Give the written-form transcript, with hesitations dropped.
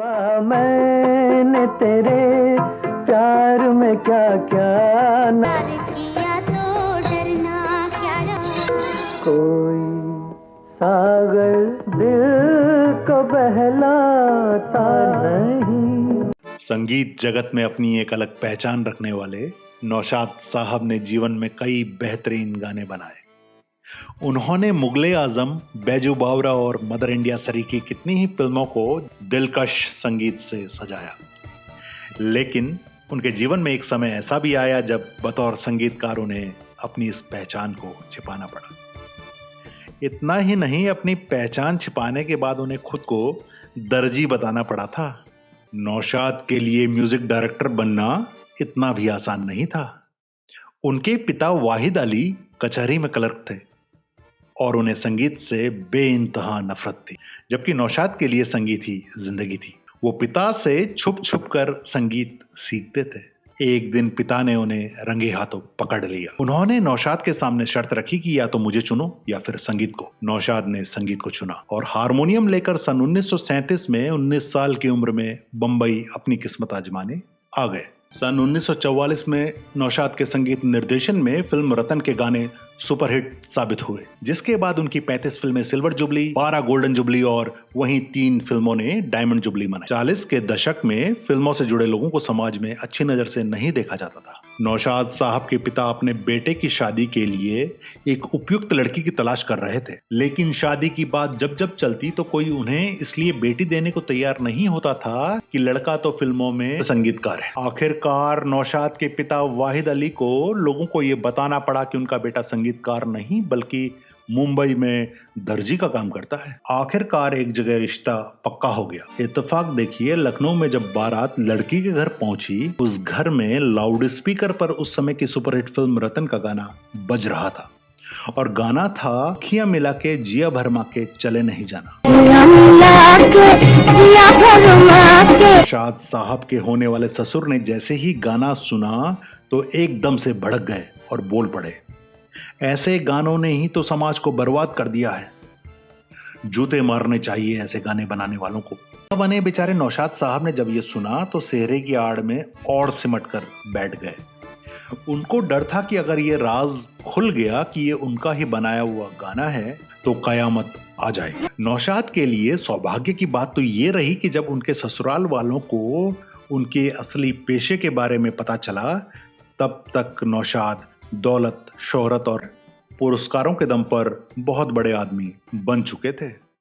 हुआ मैंने तेरे प्यार में क्या क्या ना किया तो डरना क्या कोई सागर दिल को बहलाता नहीं। संगीत जगत में अपनी एक अलग पहचान रखने वाले नौशाद साहब ने जीवन में कई बेहतरीन गाने बनाए। उन्होंने मुगले आजम, बैजू बावरा और मदर इंडिया सरीकी कितनी ही फिल्मों को दिलकश संगीत से सजाया। लेकिन उनके जीवन में एक समय ऐसा भी आया जब बतौर संगीतकार उन्हें अपनी इस पहचान को छिपाना पड़ा। इतना ही नहीं, अपनी पहचान छिपाने के बाद उन्हें खुद को दर्जी बताना पड़ा था। नौशाद के लिए म्यूजिक डायरेक्टर बनना इतना भी आसान नहीं था। उनके पिता वाहिद अली कचहरी में क्लर्क थे और उन्हें संगीत से बेइंतहा नफरत थी, जबकि नौशाद के लिए संगीत ही जिंदगी थी। वो पिता से छुप छुप कर संगीत सीखते थे। एक दिन पिता ने उन्हें रंगे हाथों पकड़ लिया। उन्होंने नौशाद के सामने शर्त रखी कि या तो मुझे चुनो या फिर संगीत को। नौशाद ने संगीत को चुना और हारमोनियम लेकर सन 1937 में 19 साल की उम्र में बंबई अपनी किस्मत आजमाने आ गए। सन 1944 में नौशाद के संगीत निर्देशन में फिल्म रतन के गाने सुपरहिट साबित हुए, जिसके बाद उनकी 35 फिल्में सिल्वर जुबली, 12 गोल्डन जुबली और वहीं 3 फिल्मों ने डायमंड जुबली मनाई। 40 के दशक में फिल्मों से जुड़े लोगों को समाज में अच्छी नजर से नहीं देखा जाता था। नौशाद साहब के पिता अपने बेटे की शादी के लिए एक उपयुक्त लड़की की तलाश कर रहे थे, लेकिन शादी की बात जब जब चलती तो कोई उन्हें इसलिए बेटी देने को तैयार नहीं होता था कि लड़का तो फिल्मों में संगीतकार है। आखिरकार नौशाद के पिता वाहिद अली को लोगों को यह बताना पड़ा कि उनका बेटा संगीतकार नहीं बल्कि मुंबई में दर्जी का काम करता है। आखिरकार एक जगह रिश्ता पक्का हो गया। इत्तेफाक देखिए, लखनऊ में जब बारात लड़की के घर पहुंची, उस घर में लाउड स्पीकर पर उस समय की सुपरहिट फिल्म रतन का गाना बज रहा था और गाना था अखियां मिला के जिया भरमा के चले नहीं जाना। नौशाद साहब के होने वाले ससुर ने जैसे ही गाना सुना तो एकदम से भड़क गए और बोल पड़े, ऐसे गानों ने ही तो समाज को बर्बाद कर दिया है, जूते मारने चाहिए ऐसे गाने बनाने वालों को। बने बेचारे नौशाद साहब ने जब ये सुना तो सेहरे की आड़ में और सिमट कर बैठ गए। उनको डर था कि अगर ये राज खुल गया कि ये उनका ही बनाया हुआ गाना है तो कयामत आ जाएगी। नौशाद के लिए सौभाग्य की बात तो ये रही कि जब उनके ससुराल वालों को उनके असली पेशे के बारे में पता चला, तब तक नौशाद दौलत, शोहरत और पुरस्कारों के दम पर बहुत बड़े आदमी बन चुके थे।